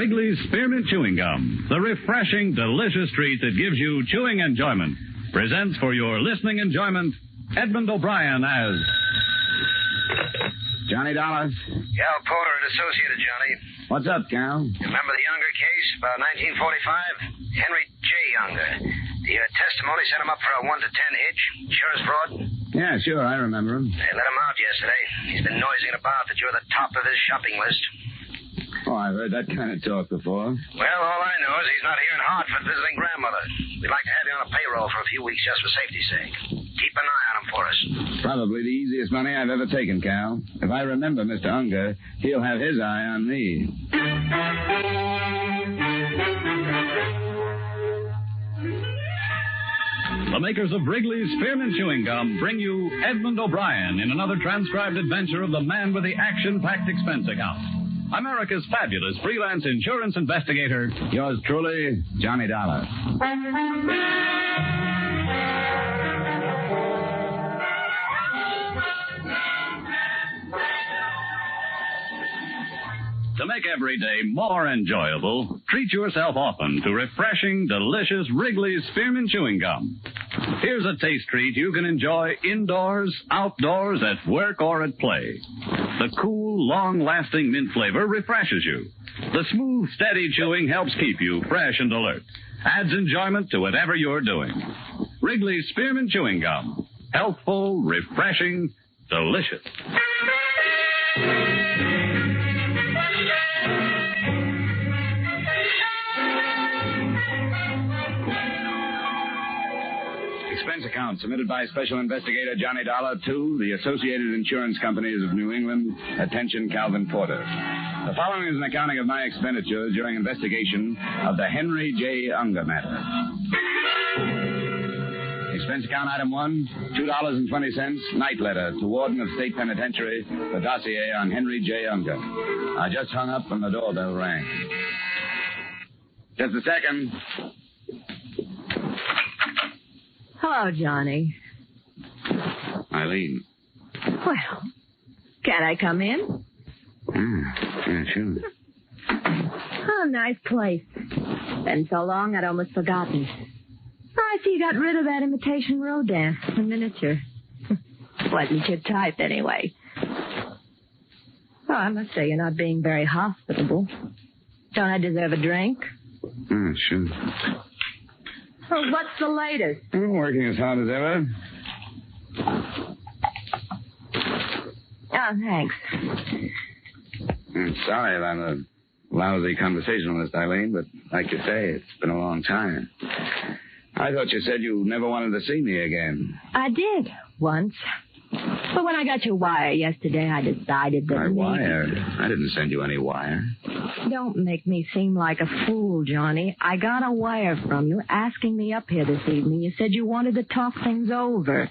Wrigley's Spearmint Chewing Gum, the refreshing, delicious treat that gives you chewing enjoyment, presents for your listening enjoyment Edmond O'Brien as... Johnny Dollar? Cal Porter and Associated, Johnny. What's up, Cal? Remember the Unger case, about 1945? Henry J. Unger. The testimony sent him up for a 1 to 10 hitch. Insurance fraud? Yeah, sure, I remember him. They let him out yesterday. He's been noising about that you're the top of his shopping list. Oh, I've heard that kind of talk before. Well, all I know is he's not here in Hartford visiting grandmother. We'd like to have you on a payroll for a few weeks just for safety's sake. Keep an eye on him for us. Probably the easiest money I've ever taken, Cal. If I remember Mr. Unger, he'll have his eye on me. The makers of Wrigley's Spearmint Chewing Gum bring you Edmond O'Brien in another transcribed adventure of the man with the action-packed expense account. America's fabulous freelance insurance investigator. Yours truly, Johnny Dollar. To make every day more enjoyable, treat yourself often to refreshing, delicious Wrigley's Spearmint Chewing Gum. Here's a taste treat you can enjoy indoors, outdoors, at work, or at play. The cool, long-lasting mint flavor refreshes you. The smooth, steady chewing helps keep you fresh and alert. Adds enjoyment to whatever you're doing. Wrigley's Spearmint Chewing Gum. Healthful, refreshing, delicious. Expense account submitted by Special Investigator Johnny Dollar to the Associated Insurance Companies of New England. Attention, Calvin Porter. The following is an accounting of my expenditures during investigation of the Henry J. Unger matter. Expense account item 1, $2.20, night letter to Warden of State Penitentiary, the dossier on Henry J. Unger. I just hung up and the doorbell rang. Just a second. Hello, Johnny. Eileen. Well, can I come in? Yeah, sure. Oh, nice place. Been so long I'd almost forgotten. Oh, I see you got rid of that imitation Rodin, the miniature. Wasn't your type, anyway. Oh, I must say you're not being very hospitable. Don't I deserve a drink? Sure. Oh, what's the latest? I'm working as hard as ever. Oh, thanks. I'm sorry if I'm a lousy conversationalist, Eileen, but like you say, it's been a long time. I thought you said you never wanted to see me again. I did, once. But when I got your wire yesterday, I decided that... My wire? I didn't send you any wire. Don't make me seem like a fool, Johnny. I got a wire from you asking me up here this evening. You said you wanted to talk things over.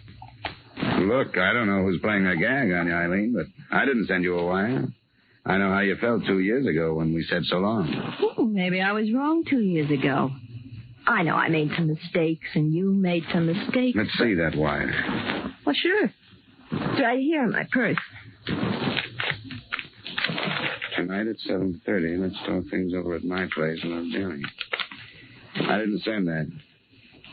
Look, I don't know who's playing a gag on you, Eileen, but I didn't send you a wire. I know how you felt 2 years ago when we said so long. Oh, maybe I was wrong 2 years ago. I know I made some mistakes, and you made some mistakes. Let's see that wire. Well, sure. It's right here in my purse. Tonight at 7:30, let's talk things over at my place in Old Johnny. I didn't send that.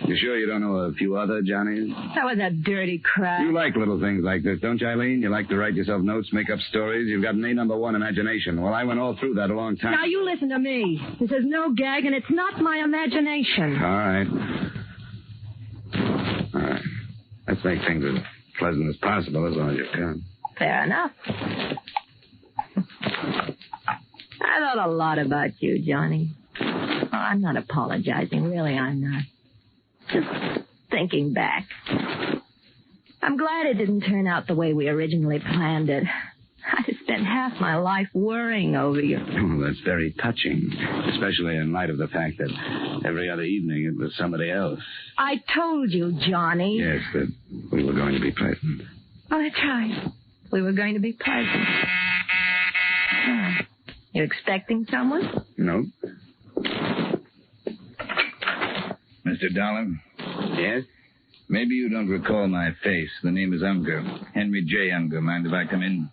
You sure you don't know a few other Johnnies? That was a dirty crap. You like little things like this, don't you, Eileen? You like to write yourself notes, make up stories. You've got an A1 imagination. Well, I went all through that a long time. Now, you listen to me. This is no gag, and it's not my imagination. All right. Let's make things as pleasant as possible as long as you can. Fair enough. I thought a lot about you, Johnny. Oh, I'm not apologizing. Really, I'm not. Just thinking back. I'm glad it didn't turn out the way we originally planned it. I spent half my life worrying over you. Oh, that's very touching, especially in light of the fact that every other evening it was somebody else. I told you, Johnny. Yes, that we were going to be pleasant. Oh, that's right. We were going to be pleasant. You expecting someone? No. Mr. Dollar? Yes? Maybe you don't recall my face. The name is Unger. Henry J. Unger. Mind if I come in?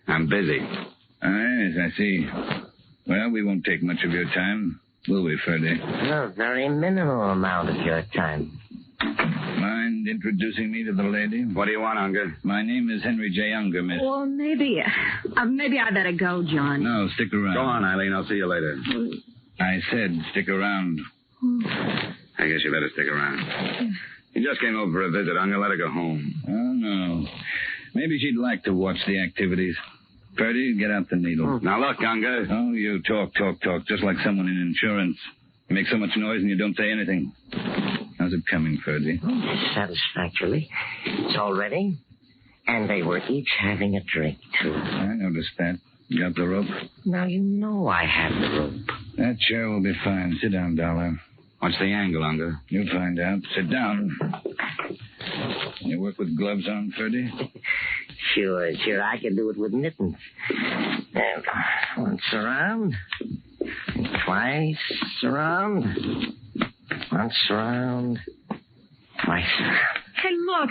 I'm busy. Yes, I see. Well, we won't take much of your time, will we, Ferdy? A very minimal amount of your time. Mind introducing me to the lady? What do you want, Unger? My name is Henry J. Unger, miss. Well, maybe I better go, John. No, stick around. Go on, Eileen. I'll see you later. I said stick around. I guess you better stick around. You just came over for a visit, Unger. Let her go home. Oh, no. Maybe she'd like to watch the activities. Ferdy, get out the needle. Now, look, Unger. Oh, you talk, just like someone in insurance. You make so much noise and you don't say anything. How's it coming, Ferdy? Satisfactorily. It's all ready. And they were each having a drink, too. I noticed that. You got the rope? Now, you know I have the rope. That chair will be fine. Sit down, Dollar. What's the angle, Unger? You'll find out. Sit down. You work with gloves on, Ferdy? Sure. I can do it with mittens. And once around. Twice around. Once around. Twice around. Hey, look.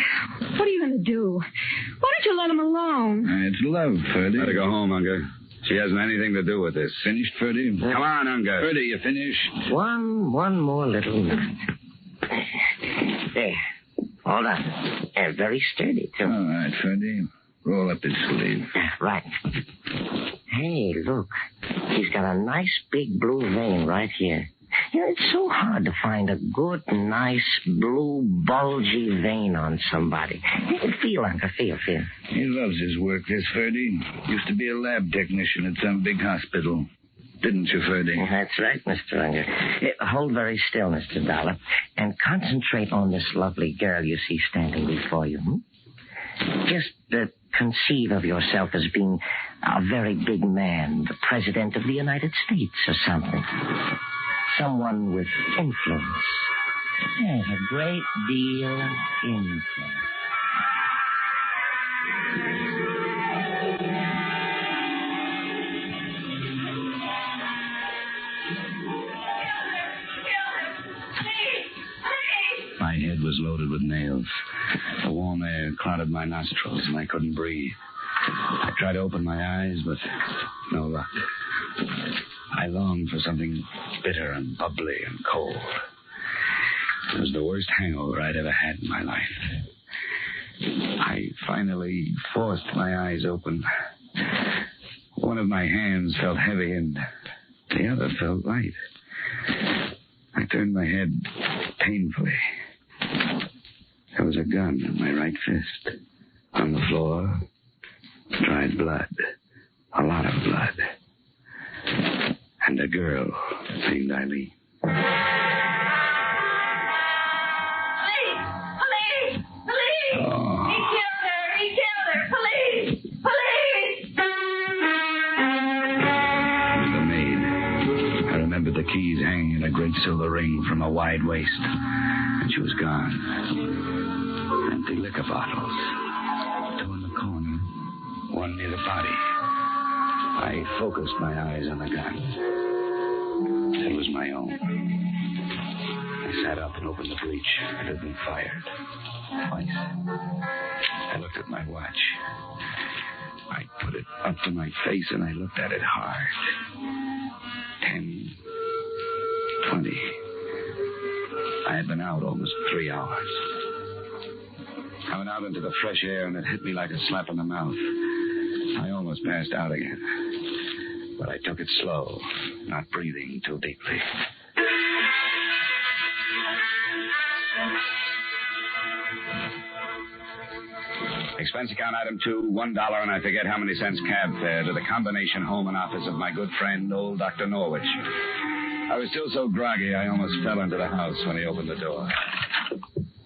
What are you going to do? Why don't you let him alone? It's love, Ferdy. Let her go home, Unger. She hasn't anything to do with this. Finished, Ferdy? Come on, Unger. Ferdy, you finished? One more little minute. There. Hold on. They're very sturdy, too. All right, Ferdy. Roll up his sleeve. Right. Hey, look. He's got a nice big blue vein right here. You know, it's so hard to find a good, nice, blue, bulgy vein on somebody. Feel, Uncle, feel. He loves his work, this Ferdy. Used to be a lab technician at some big hospital. Didn't you, Ferdy? That's right, Mr. Unger. Hold very still, Mr. Dollar, and concentrate on this lovely girl you see standing before you. Just conceive of yourself as being a very big man, the President of the United States or something. Someone with influence. Yes, a great deal of influence. My head was loaded with nails. The warm air clouded my nostrils, and I couldn't breathe. I tried to open my eyes, but no luck. I longed for something bitter and bubbly and cold. It was the worst hangover I'd ever had in my life. I finally forced my eyes open. One of my hands felt heavy, and the other felt light. I turned my head painfully. There was a gun in my right fist. On the floor, dried blood. A lot of blood. And a girl named Eileen. Police! Oh. He killed her! Police! It was the maid. I remembered the keys hanging in a great silver ring from a wide waist. And she was gone. Empty liquor bottles. 2 in the corner. 1 near the body. I focused my eyes on the gun. It was my own. I sat up and opened the breech. It had been fired. Twice. I looked at my watch. I put it up to my face and I looked at it hard. 10, 20. I had been out almost 3 hours. I went out into the fresh air and it hit me like a slap in the mouth. I almost passed out again. But I took it slow, not breathing too deeply. Expense account item 2, $1, and I forget how many cents cab fare to the combination home and office of my good friend, old Dr. Norwich. I was still so groggy I almost fell into the house when he opened the door.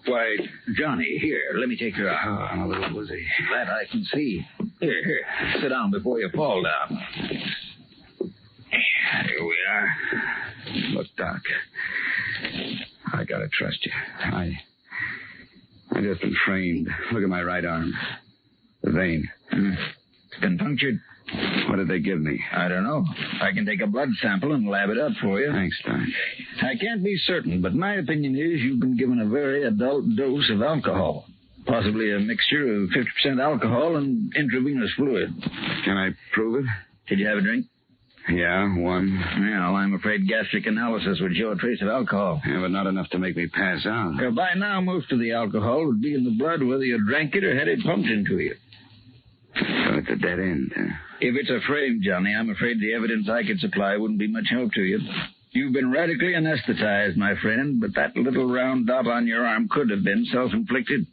Why, Johnny, here, let me take her out. Oh, I'm a little woozy. That I can see. Here, sit down before you fall down. Here we are. Look, Doc, I gotta trust you. I just been framed. Look at my right arm. The vein. It's been punctured. What did they give me? I don't know. I can take a blood sample and lab it up for you. Thanks, Doc. I can't be certain, but my opinion is you've been given a very adult dose of alcohol. Possibly a mixture of 50% alcohol and intravenous fluid. Can I prove it? Did you have a drink? Yeah, one. Well, I'm afraid gastric analysis would show a trace of alcohol. Yeah, but not enough to make me pass out. Well, by now, most of the alcohol would be in the blood, whether you drank it or had it pumped into you. So it's a dead end, huh? If it's a frame, Johnny, I'm afraid the evidence I could supply wouldn't be much help to you. You've been radically anesthetized, my friend, but that little round dot on your arm could have been self-inflicted.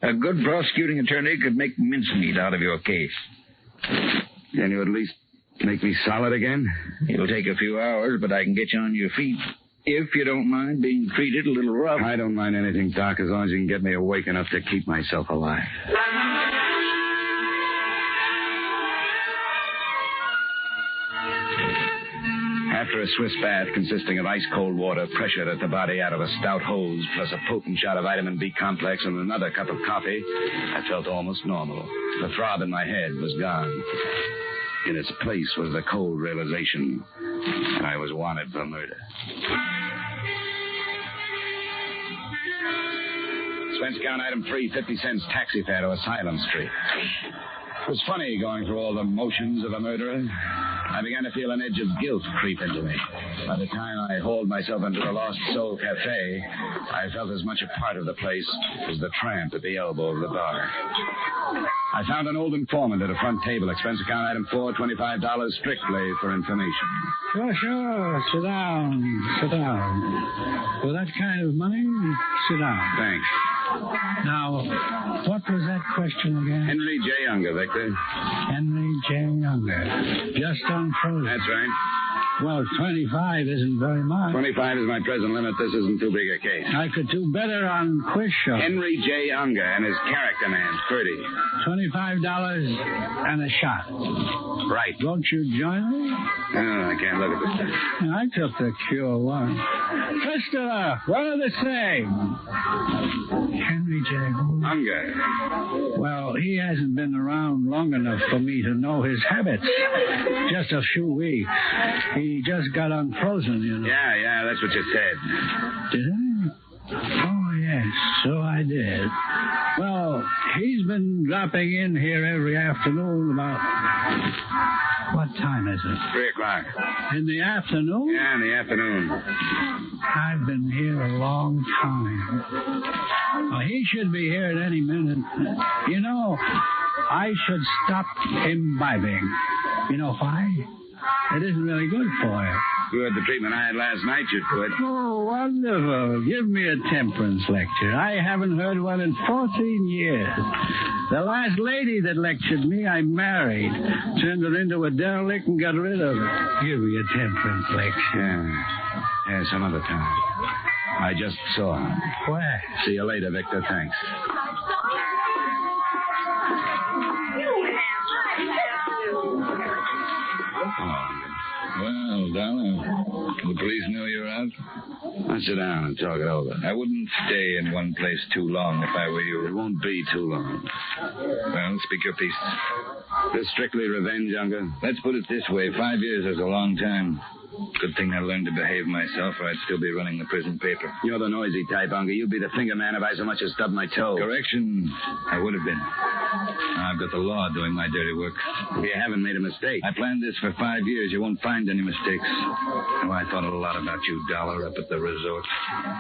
A good prosecuting attorney could make mincemeat out of your case. Can you at least make me solid again? It'll take a few hours, but I can get you on your feet. If you don't mind being treated a little rough. I don't mind anything, Doc, as long as you can get me awake enough to keep myself alive. After a Swiss bath consisting of ice-cold water pressured at the body out of a stout hose, plus a potent shot of vitamin B complex and another cup of coffee, I felt almost normal. The throb in my head was gone. In its place was the cold realization that I was wanted for murder. Expense account item 3, 50 cents taxi fare to Asylum Street. It was funny going through all the motions of a murderer. I began to feel an edge of guilt creep into me. By the time I hauled myself into the Lost Soul Cafe, I felt as much a part of the place as the tramp at the elbow of the bar. I found an old informant at a front table. Expense account item 4, $25 strictly for information. Sure. Sit down. Sit down. For that kind of money, sit down. Thanks. Now, what was that question again? Henry J. Unger, Victor. Henry J. Unger. Just unfrozen. That's right. Well, 25 isn't very much. 25 is my present limit. This isn't too big a case. I could do better on quiz show. Henry J. Unger and his character man, Ferdy. $25 and a shot. Right. Won't you join me? Oh, I can't look at this thing. I took the cure once. Mister, what are the same? Henry J. Unger. Well, he hasn't been around long enough for me to know his habits. Just a few weeks. He just got unfrozen, you know. Yeah, that's what you said. Did I? Oh, yes, so I did. Well, he's been dropping in here every afternoon about... What time is it? 3 o'clock. In the afternoon? Yeah, in the afternoon. I've been here a long time. Well, he should be here at any minute. You know, I should stop imbibing. You know why? It isn't really good for you. Good. The treatment I had last night should quit. Oh, wonderful. Give me a temperance lecture. I haven't heard one in 14 years. The last lady that lectured me, I married. Turned her into a derelict and got rid of her. Give me a temperance lecture. Yeah, some other time. I just saw him. Where? See you later, Victor. Thanks. Well, darling, the police know you're out? I'll sit down and talk it over. I wouldn't stay in one place too long if I were you. It won't be too long. Well, speak your piece. This strictly revenge, Unger? Let's put it this way. 5 years is a long time. Good thing I learned to behave myself, or I'd still be running the prison paper. You're the noisy type, Unger. You'd be the finger man if I so much as stubbed my toe. Correction, I would have been. Now I've got the law doing my dirty work. You haven't made a mistake. I planned this for 5 years. You won't find any mistakes. Oh, I thought a lot about you, Dollar, up at the resort.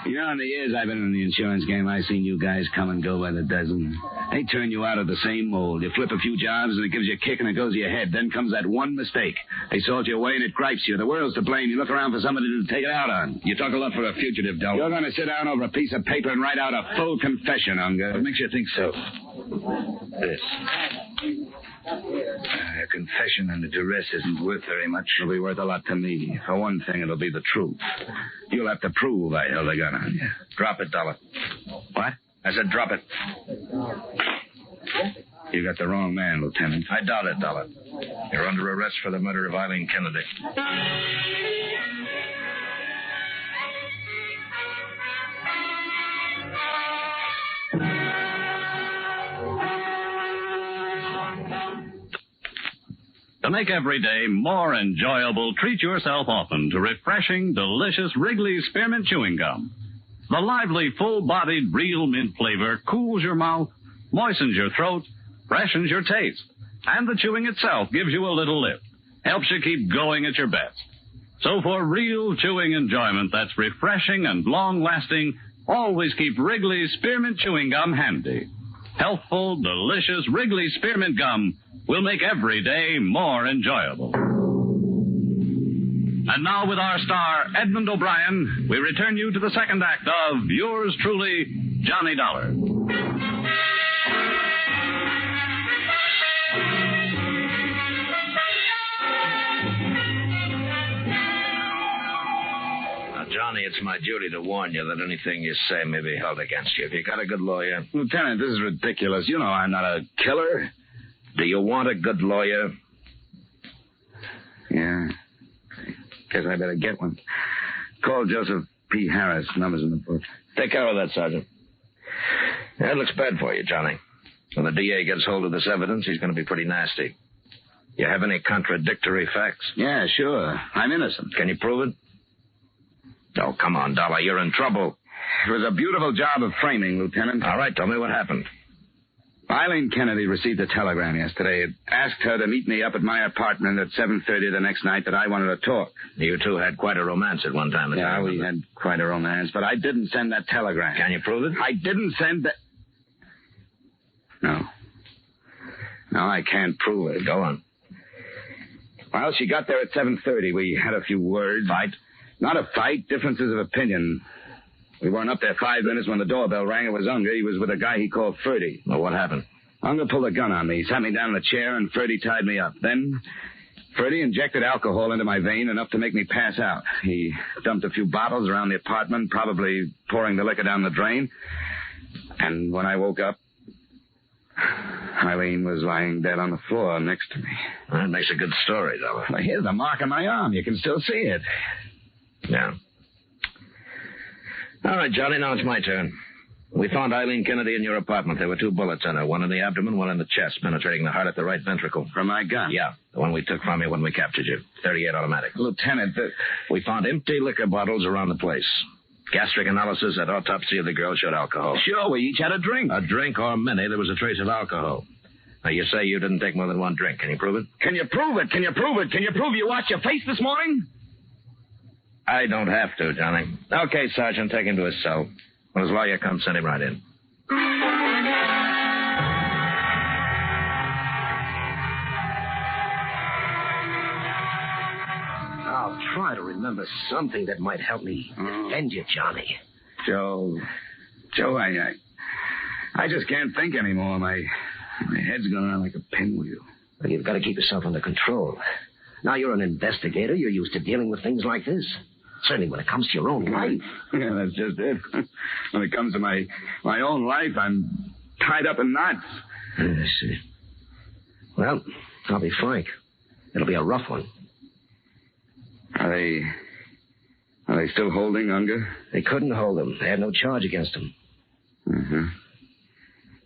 You know, in the years I've been in the insurance game, I've seen you guys come and go by the dozen. They turn you out of the same mold. You flip a few jobs, and it gives you a kick, and it goes to your head. Then comes that one mistake. They salt you away, and it gripes you. The world's to blame. You look around for somebody to take it out on. You talk a lot for a fugitive, Dollar. You're going to sit down over a piece of paper and write out a full confession, Unger. What makes you think so? This. A confession and a duress isn't worth very much. It'll be worth a lot to me. For one thing, it'll be the truth. You'll have to prove I held a gun on you. Drop it, Dollar. What? I said drop it. You got the wrong man, Lieutenant. I doubt it, Dollar. You're under arrest for the murder of Eileen Kennedy. To make every day more enjoyable, treat yourself often to refreshing, delicious Wrigley's Spearmint Chewing Gum. The lively, full-bodied, real mint flavor cools your mouth, moistens your throat, freshens your taste, and the chewing itself gives you a little lift. helps you keep going at your best. So for real chewing enjoyment that's refreshing and long-lasting, always keep Wrigley's Spearmint Chewing Gum handy. Healthful, delicious Wrigley's Spearmint Gum will make every day more enjoyable. And now with our star, Edmond O'Brien, we return you to the second act of yours truly, Johnny Dollar. Johnny, it's my duty to warn you that anything you say may be held against you. If you got a good lawyer... Lieutenant, this is ridiculous. You know I'm not a killer. Do you want a good lawyer? Yeah. Guess I better get one. Call Joseph P. Harris. Number's in the book. Take care of that, Sergeant. That looks bad for you, Johnny. When the DA gets hold of this evidence, he's going to be pretty nasty. You have any contradictory facts? Yeah, sure. I'm innocent. Can you prove it? Oh, come on, Dollar. You're in trouble. It was a beautiful job of framing, Lieutenant. All right, tell me what happened. Eileen Kennedy received a telegram yesterday. It asked her to meet me up at my apartment at 7:30 the next night that I wanted to talk. You two had quite a romance at one time. Yeah, we had quite a romance, but I didn't send that telegram. Can you prove it? I didn't send that... No. No, I can't prove it. Go on. Well, she got there at 7:30. We had a few words. Fight? Not a fight, differences of opinion. We weren't up there 5 minutes when the doorbell rang. It was Unger. He was with a guy he called Ferdy. Well, what happened? Unger pulled a gun on me, sat me down in a chair, and Ferdy tied me up. Then Ferdy injected alcohol into my vein enough to make me pass out. He dumped a few bottles around the apartment, probably pouring the liquor down the drain. And when I woke up, Eileen was lying dead on the floor next to me. Well, that makes a good story, Dollar. Well, here's the mark on my arm. You can still see it. Yeah. All right, Johnny, now it's my turn. We found Eileen Kennedy in your apartment. There were 2 bullets in her, one in the abdomen, one in the chest, penetrating the heart at the right ventricle. From my gun? Yeah, the one we took from you when we captured you. 38 automatic. Lieutenant, we found empty liquor bottles around the place. Gastric analysis at autopsy of the girl showed alcohol. Sure, we each had a drink. A drink or many, there was a trace of alcohol. Now, you say you didn't take more than 1 drink. Can you prove it? Can you prove it? Can you prove it? Can you prove you washed your face this morning? I don't have to, Johnny. Okay, Sergeant, take him to his cell. When his lawyer comes, send him right in. I'll try to remember something that might help me defend you, Johnny. Joe, I just can't think anymore. My head's going around like a pinwheel. Well, you've got to keep yourself under control. Now, you're an investigator. You're used to dealing with things like this. Certainly when it comes to your own life. Yeah, that's just it. When it comes to my own life, I'm tied up in knots. I see. Well, I'll be frank. It'll be a rough one. Are they still holding Unger? They couldn't hold him. They had no charge against him. Mm-hmm.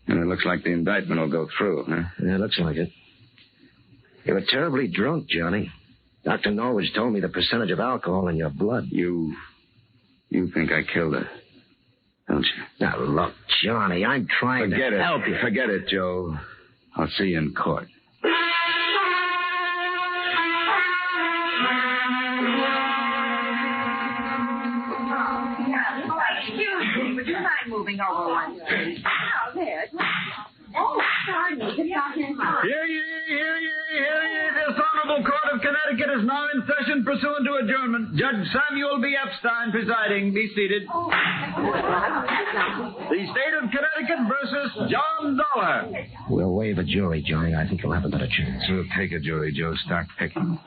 And it looks like the indictment will go through, huh? Yeah, it looks like it. You were terribly drunk, Johnny. Dr. Norwich told me the percentage of alcohol in your blood. You think I killed her, don't you? Now, look, Johnny, I'm trying to help you. Forget it, Joe. I'll see you in court. Excuse me, would you mind moving over one place? Oh, there. Oh, pardon me. Just out here. Hear ye. This Honorable Court of Connecticut is now in session pursuant to adjournment. Judge Samuel B. Epstein presiding. Be seated. The State of Connecticut versus John Dollar. We'll waive a jury, Johnny. I think you'll have a better chance. We'll take a jury, Joe. Start picking.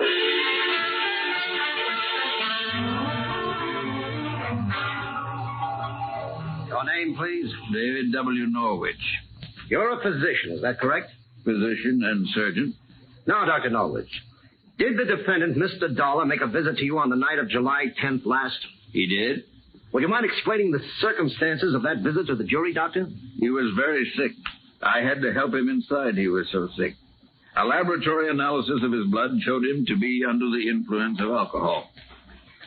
Your name, please? David W. Norwich. You're a physician, is that correct? Physician and surgeon. Now, Dr. Norwich, did the defendant, Mr. Dollar, make a visit to you on the night of July 10th last? He did. Would you mind explaining the circumstances of that visit to the jury, Doctor? He was very sick. I had to help him inside. He was so sick. A laboratory analysis of his blood showed him to be under the influence of alcohol.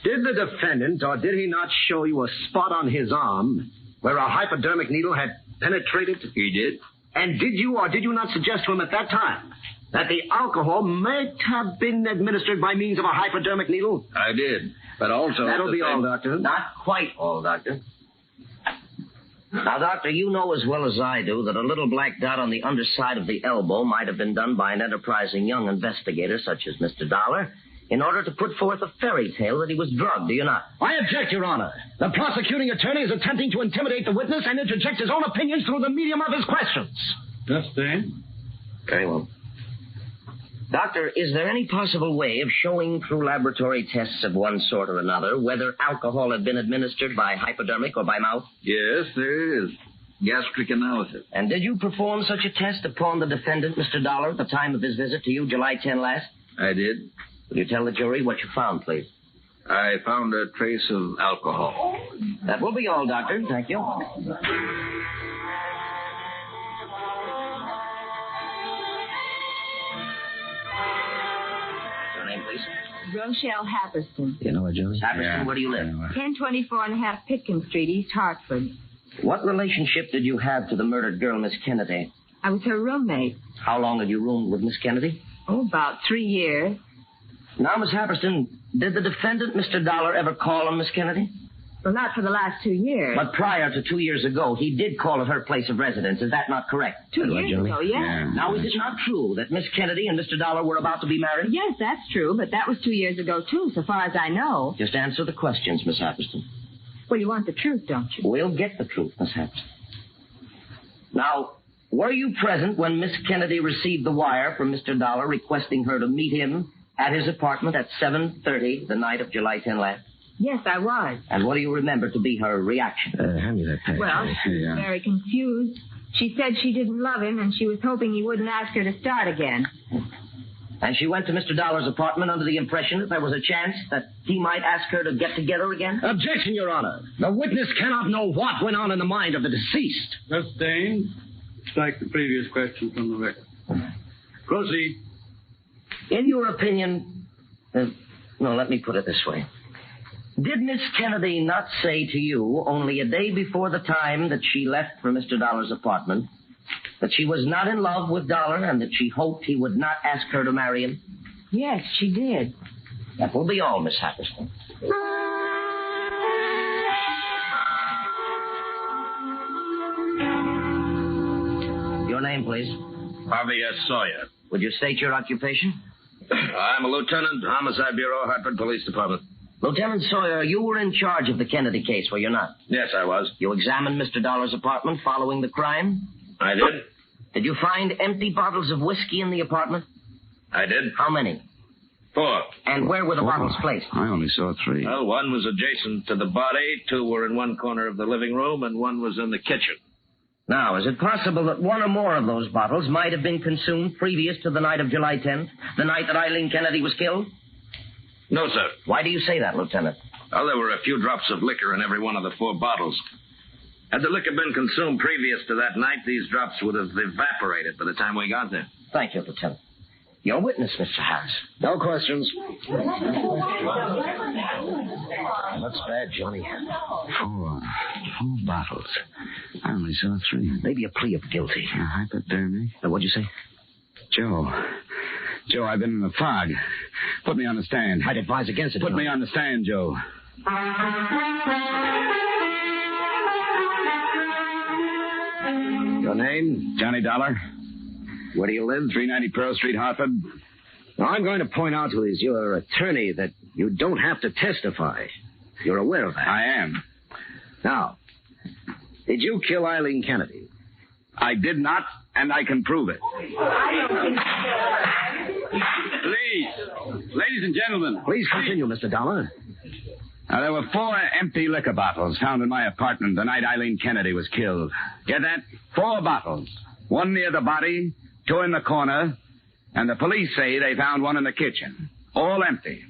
Did the defendant, or did he not show you a spot on his arm where a hypodermic needle had penetrated? He did. And did you or did you not suggest to him at that time that the alcohol might have been administered by means of a hypodermic needle? I did. But also... That'll be all, Doctor. Not quite all, Doctor. Now, Doctor, you know as well as I do that a little black dot on the underside of the elbow might have been done by an enterprising young investigator such as Mr. Dollar in order to put forth a fairy tale that he was drugged, do you not? I object, Your Honor. The prosecuting attorney is attempting to intimidate the witness and interject his own opinions through the medium of his questions. Justin? Very well. Doctor, is there any possible way of showing through laboratory tests of one sort or another whether alcohol had been administered by hypodermic or by mouth? Yes, there is. Gastric analysis. And did you perform such a test upon the defendant, Mr. Dollar, at the time of his visit to you, July 10 last? I did. Will you tell the jury what you found, please? I found a trace of alcohol. That will be all, Doctor. Thank you. Your name, please? Rochelle Happerston. You know her, Joey? Happerston, where do you live? 1024 and a half Pitkin Street, East Hartford. What relationship did you have to the murdered girl, Miss Kennedy? I was her roommate. How long had you roomed with Miss Kennedy? Oh, about 3 years. Now, Miss Happerston, did the defendant, Mr. Dollar, ever call on Miss Kennedy? Well, not for the last 2 years. But prior to 2 years ago, he did call at her place of residence. Is that not correct? 2 years ago, yes. Now, is it not true that Miss Kennedy and Mr. Dollar were about to be married? Yes, that's true, but that was 2 years ago, too, so far as I know. Just answer the questions, Miss Happerston. Well, you want the truth, don't you? We'll get the truth, Miss Happerston. Now, were you present when Miss Kennedy received the wire from Mr. Dollar requesting her to meet him at his apartment at 7:30 the night of July 10 last? Yes, I was. And what do you remember to be her reaction? Hand me that paper. Well, she was very confused. She said she didn't love him, and she was hoping he wouldn't ask her to start again. And she went to Mr. Dollar's apartment under the impression that there was a chance that he might ask her to get together again? Objection, Your Honor. The witness cannot know what went on in the mind of the deceased. Justin? Like the previous question from the record. Proceed. In your opinion, no, let me put it this way. Did Miss Kennedy not say to you only a day before the time that she left for Mr. Dollar's apartment that she was not in love with Dollar and that she hoped he would not ask her to marry him? Yes, she did. That will be all, Miss Happerston. Your name, please. Javier Sawyer. Would you state your occupation? I'm a lieutenant, Homicide Bureau, Hartford Police Department. Lieutenant Sawyer, you were in charge of the Kennedy case, were you not? Yes, I was. You examined Mr. Dollar's apartment following the crime? I did. Did you find empty bottles of whiskey in the apartment? I did. How many? 4. And where were the bottles placed? I only saw 3. Well, one was adjacent to the body, 2 were in one corner of the living room, and one was in the kitchen. Now, is it possible that one or more of those bottles might have been consumed previous to the night of July 10th, the night that Eileen Kennedy was killed? No, sir. Why do you say that, Lieutenant? Well, there were a few drops of liquor in every one of the 4 bottles. Had the liquor been consumed previous to that night, these drops would have evaporated by the time we got there. Thank you, Lieutenant. Your witness, Mr. Harris. No questions. That's bad, Johnny. 4 bottles. I only saw 3. Maybe a plea of guilty. Hypodermic? What'd you say? Joe, I've been in the fog. Put me on the stand. I'd advise against it. Put me on the stand, Joe. Your name? Johnny Dollar. Where do you live? 390 Pearl Street, Hartford. Now, I'm going to point out to your attorney that you don't have to testify. You're aware of that. I am. Now, did you kill Eileen Kennedy? I did not, and I can prove it. Please, ladies and gentlemen. Please continue, Mr. Dollar. Now, there were 4 empty liquor bottles found in my apartment the night Eileen Kennedy was killed. Get that? 4 bottles. 1 near the body, 2 in the corner, and the police say they found 1 in the kitchen. All empty.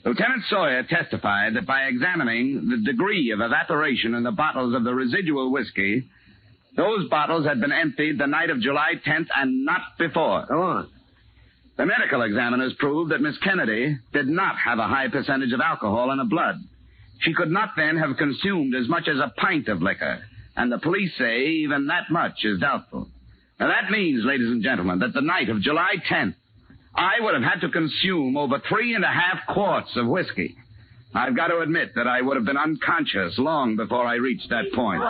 Lieutenant Sawyer testified that by examining the degree of evaporation in the bottles of the residual whiskey, those bottles had been emptied the night of July 10th and not before. Go on. The medical examiners proved that Miss Kennedy did not have a high percentage of alcohol in her blood. She could not then have consumed as much as a pint of liquor, and the police say even that much is doubtful. Now, that means, ladies and gentlemen, that the night of July 10th, I would have had to consume over 3.5 quarts of whiskey. I've got to admit that I would have been unconscious long before I reached that point.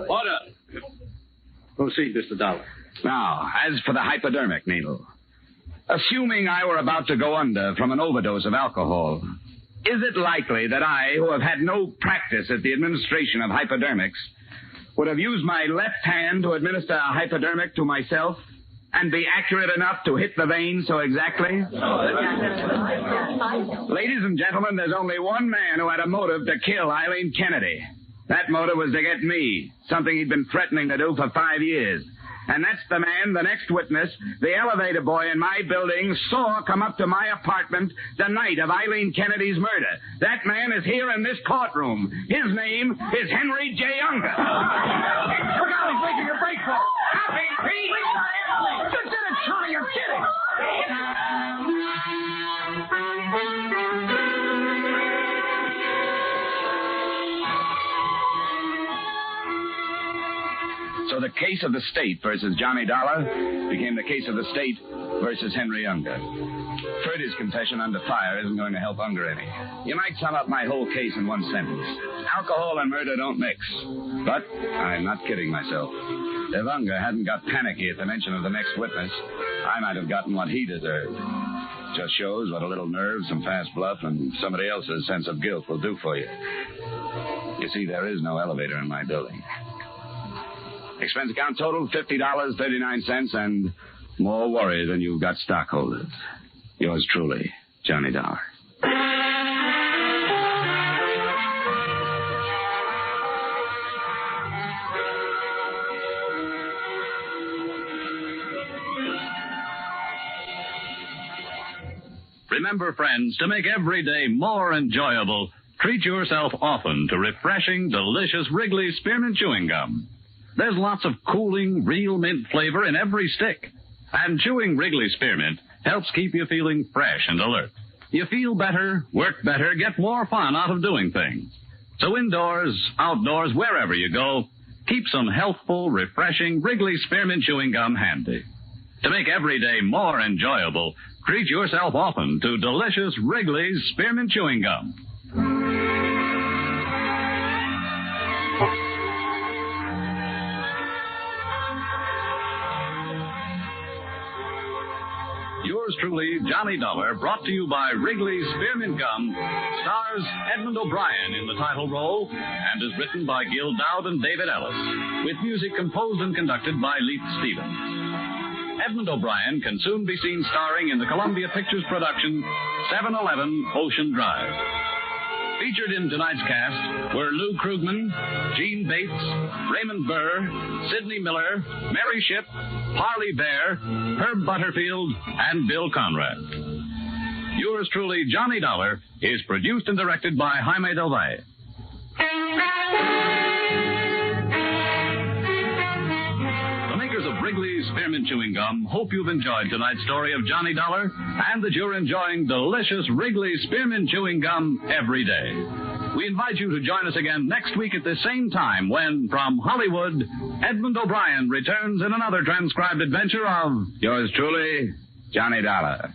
Order. Proceed, Mr. Dollar. Now, as for the hypodermic needle, assuming I were about to go under from an overdose of alcohol, is it likely that I, who have had no practice at the administration of hypodermics, would have used my left hand to administer a hypodermic to myself and be accurate enough to hit the vein so exactly? Ladies and gentlemen, there's only one man who had a motive to kill Eileen Kennedy. That motive was to get me, something he'd been threatening to do for 5 years. And that's the man, the next witness, the elevator boy in my building, saw come up to my apartment the night of Eileen Kennedy's murder. That man is here in this courtroom. His name is Henry J. Unger. Look out, he's making a break for it. Happy Pete! You did it, Charlie, you're kidding! So the case of the state versus Johnny Dollar became the case of the state versus Henry Unger. Freddy's confession under fire isn't going to help Unger any. You might sum up my whole case in one sentence. Alcohol and murder don't mix. But I'm not kidding myself. If Unger hadn't got panicky at the mention of the next witness, I might have gotten what he deserved. Just shows what a little nerve, some fast bluff, and somebody else's sense of guilt will do for you. You see, there is no elevator in my building. Expense account total, $50.39, and more worry than you've got stockholders. Yours truly, Johnny Dollar. Remember, friends, to make every day more enjoyable, treat yourself often to refreshing, delicious Wrigley's Spearmint Chewing Gum. There's lots of cooling, real mint flavor in every stick. And chewing Wrigley Spearmint helps keep you feeling fresh and alert. You feel better, work better, get more fun out of doing things. So indoors, outdoors, wherever you go, keep some healthful, refreshing Wrigley Spearmint Chewing Gum handy. To make every day more enjoyable, treat yourself often to delicious Wrigley's Spearmint Chewing Gum. Yours truly, Johnny Dollar, brought to you by Wrigley's Spearmint Gum, stars Edmond O'Brien in the title role and is written by Gil Dowd and David Ellis, with music composed and conducted by Leith Stevens. Edmond O'Brien can soon be seen starring in the Columbia Pictures production 711 Ocean Drive. Featured in tonight's cast were Lou Krugman, Gene Bates, Raymond Burr, Sidney Miller, Mary Shipp, Harley Bear, Herb Butterfield, and Bill Conrad. Yours truly, Johnny Dollar, is produced and directed by Jaime Del Valle. The makers of Wrigley's Spearmint Chewing Gum hope you've enjoyed tonight's story of Johnny Dollar and that you're enjoying delicious Wrigley's Spearmint Chewing Gum every day. We invite you to join us again next week at the same time when, from Hollywood, Edmond O'Brien returns in another transcribed adventure of Yours truly, Johnny Dollar.